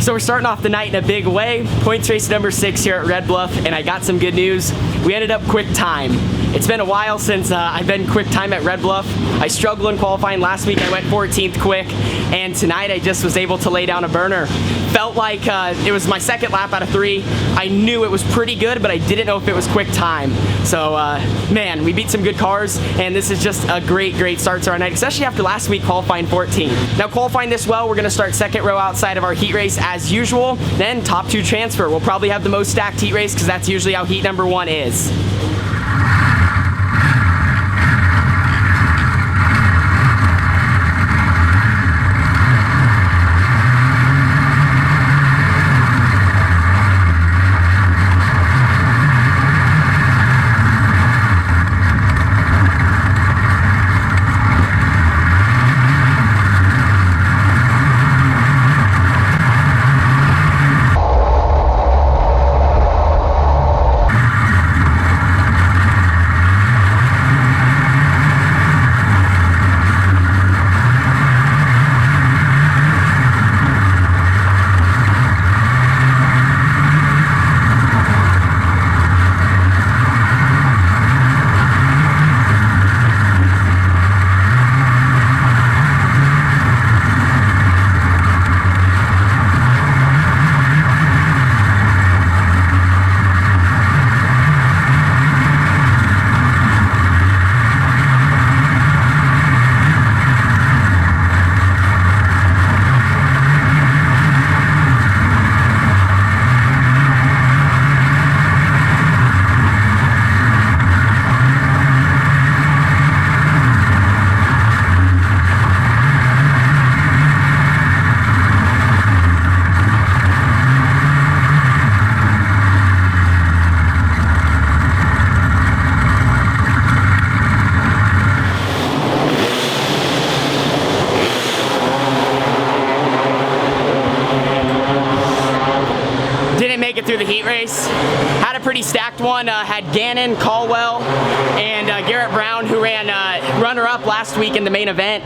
So we're starting off the night in a big way. Points race number 6 here at Red Bluff, and I got some good news. We ended up quick time. It's been a while since I've been quick time at Red Bluff. I struggled in qualifying last week. I went 14th quick, and tonight I just was able to lay down a burner. Felt like it was my second lap out of 3. I knew it was pretty good, but I didn't know if it was quick time. So man, we beat some good cars, and this is just a great start to our night, especially after last week qualifying 14. Now qualifying this well, we're gonna start second row outside of our heat race as usual, then top 2 transfer. We'll probably have the most stacked heat race because that's usually how heat number 1 is. Through the heat race. Had a pretty stacked one. Had Gannon, Caldwell, and Garrett Brown, who ran runner-up last week in the main event,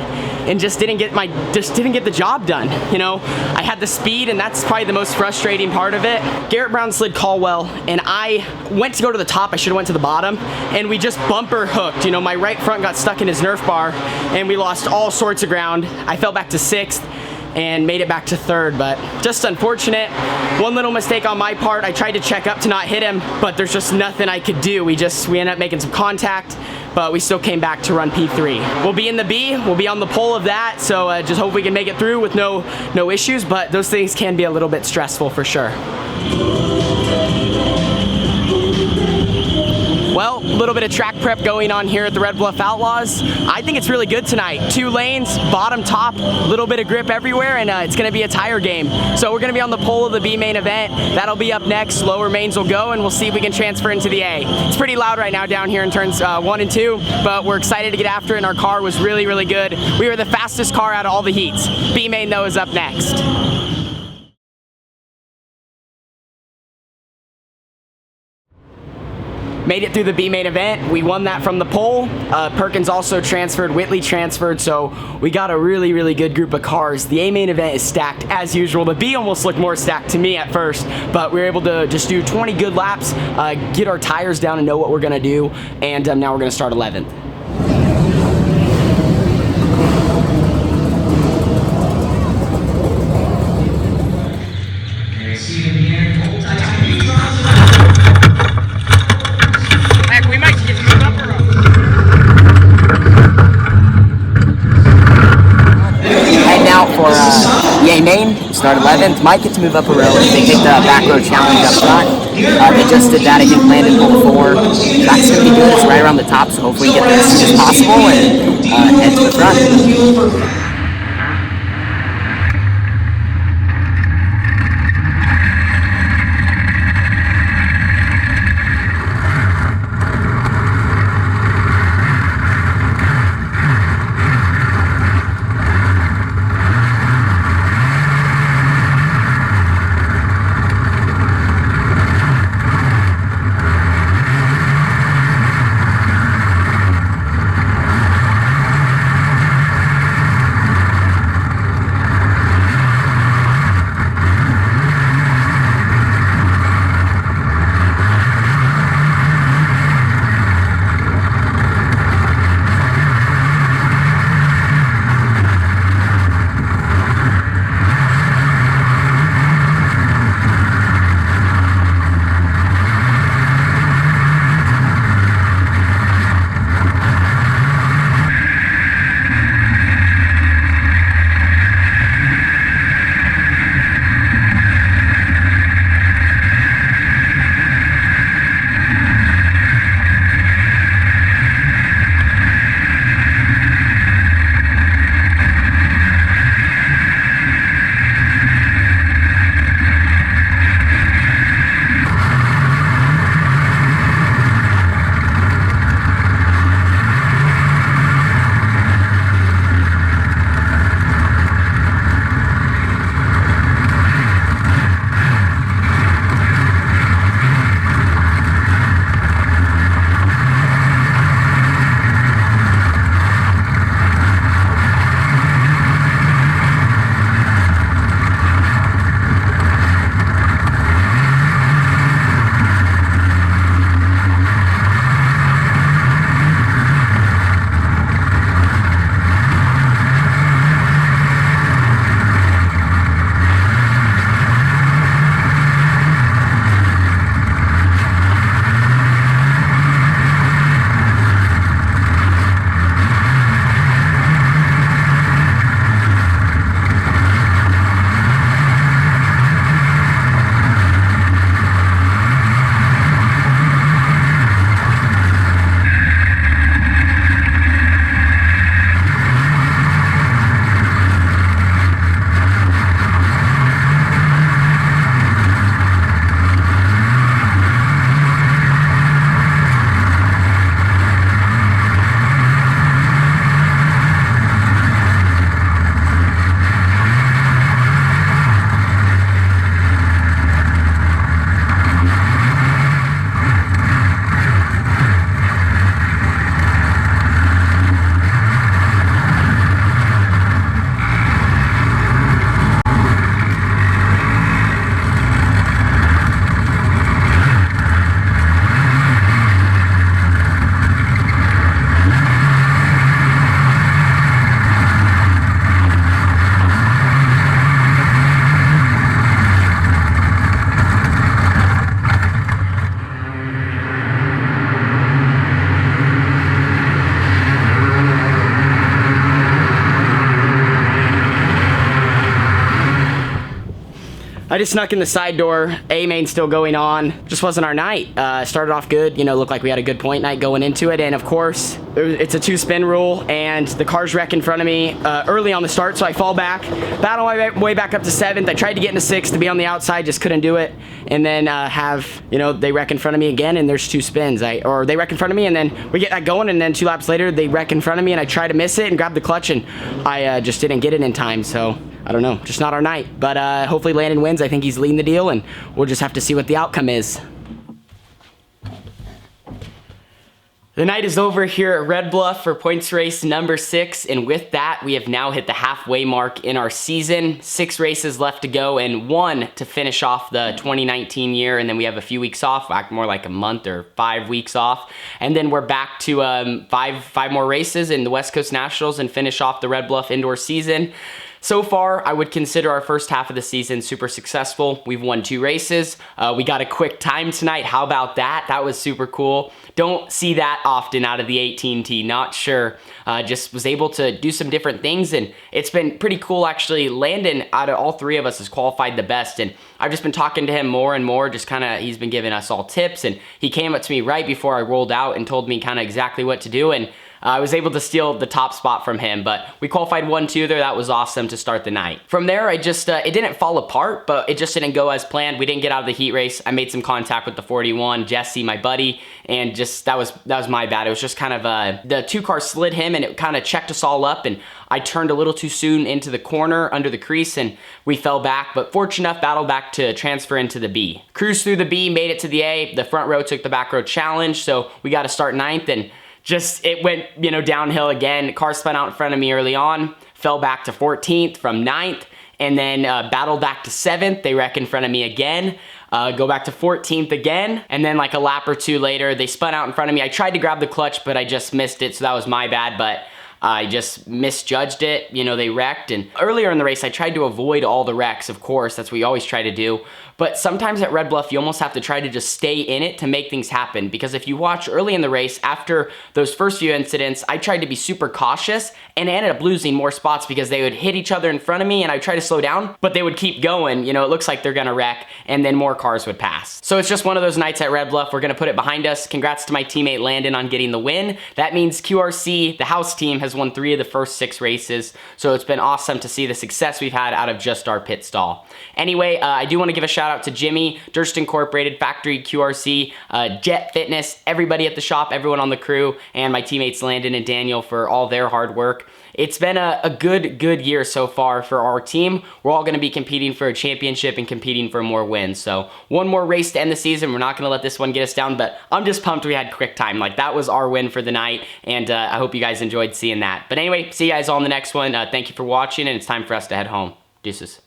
and just didn't get the job done. You know, I had the speed, and that's probably the most frustrating part of it. Garrett Brown slid Caldwell, and I went to go to the top. I should have went to the bottom, and we just bumper hooked. You know, my right front got stuck in his Nerf bar, and we lost all sorts of ground. I fell back to 6th. And made it back to 3rd, but just unfortunate. One little mistake on my part. I tried to check up to not hit him, but there's just nothing I could do. We ended up making some contact, but we still came back to run P3. We'll be in the B, we'll be on the pole of that, so just hope we can make it through with no issues, but those things can be a little bit stressful for sure. Well, a little bit of track prep going on here at the Red Bluff Outlaws. I think it's really good tonight. 2 lanes, bottom, top, a little bit of grip everywhere, and it's gonna be a tire game. So we're gonna be on the pole of the B main event. That'll be up next. Lower mains will go, and we'll see if we can transfer into the A. It's pretty loud right now down here in turns 1 and 2, but we're excited to get after it, and our car was really good. We were the fastest car out of all the heats. B main, though, is up next. Made it through the B main event. We won that from the pole. Perkins also transferred, Whitley transferred, so we got a really good group of cars. The A main event is stacked as usual. The B almost looked more stacked to me at first, but we were able to just do 20 good laps, get our tires down and know what we're gonna do, and now we're gonna start 11th. For EA main, start 11th. Might get to move up a row if they take the back road challenge up front. They just did that. I think landed pole 4. That's going to be good. It's right around the top, so hopefully we get there as soon as possible and head to the front. I just snuck in the side door. A-main still going on. Just wasn't our night. Started off good, you know, looked like we had a good point night going into it. And of course, it's a 2-spin rule, and the cars wreck in front of me early on the start, so I fall back, battle my way back up to 7th. I tried to get into 6th to be on the outside, just couldn't do it. And then they wreck in front of me again, and there's 2 spins. Or they wreck in front of me, and then we get that going, and then 2 laps later, they wreck in front of me, and I try to miss it and grab the clutch, and I just didn't get it in time, so I don't know, just not our night. But hopefully Landon wins. I think he's leading the deal, and we'll just have to see what the outcome is. The night is over here at Red Bluff for points race number 6, and with that, we have now hit the halfway mark in our season. 6 races left to go and 1 to finish off the 2019 year, and then we have a few weeks off, more like a month or 5 weeks off, and then we're back to five more races in the West Coast Nationals and finish off the Red Bluff indoor season. So far, I would consider our first half of the season super successful. We've won 2 races. We got a quick time tonight. How about that? That was super cool. Don't see that often out of the 18T, not sure. Just was able to do some different things, and it's been pretty cool actually. Landon, out of all 3 of us, has qualified the best, and I've just been talking to him more and more, just kind of, he's been giving us all tips, and he came up to me right before I rolled out and told me kind of exactly what to do, and I was able to steal the top spot from him, but we qualified 1-2 there. That was awesome to start the night. From there, I just, it didn't fall apart, but it just didn't go as planned. We didn't get out of the heat race. I made some contact with the 41, Jesse, my buddy, and just, that was my bad. It was just kind of, the 2 cars slid him, and it kind of checked us all up, and I turned a little too soon into the corner under the crease, and we fell back, but fortunate enough, battled back to transfer into the B. Cruised through the B, made it to the A. The front row took the back row challenge, so we got to start 9th, and just, it went, downhill again. Car spun out in front of me early on, fell back to 14th from 9th, and then battled back to 7th. They wreck in front of me again, go back to 14th again, and then like a lap or 2 later, they spun out in front of me. I tried to grab the clutch, but I just missed it, so that was my bad, but I just misjudged it. They wrecked, and earlier in the race, I tried to avoid all the wrecks, of course, that's what we always try to do. But sometimes at Red Bluff, you almost have to try to just stay in it to make things happen. Because if you watch early in the race, after those first few incidents, I tried to be super cautious, and I ended up losing more spots because they would hit each other in front of me, and I tried to slow down, but they would keep going. It looks like they're gonna wreck, and then more cars would pass. So it's just one of those nights at Red Bluff. We're gonna put it behind us. Congrats to my teammate Landon on getting the win. That means QRC, the house team, has won 3 of the first 6 races. So it's been awesome to see the success we've had out of just our pit stall. Anyway, I do want to give a shout out to Jimmy, Durst Incorporated, Factory QRC, Jet Fitness, everybody at the shop, everyone on the crew, and my teammates Landon and Daniel for all their hard work. It's been a good year so far for our team. We're all going to be competing for a championship and competing for more wins. So 1 more race to end the season. We're not going to let this one get us down, but I'm just pumped we had QUICKTIME. Like, that was our win for the night, and I hope you guys enjoyed seeing that. But anyway, see you guys all in the next one. Thank you for watching, and it's time for us to head home. Deuces.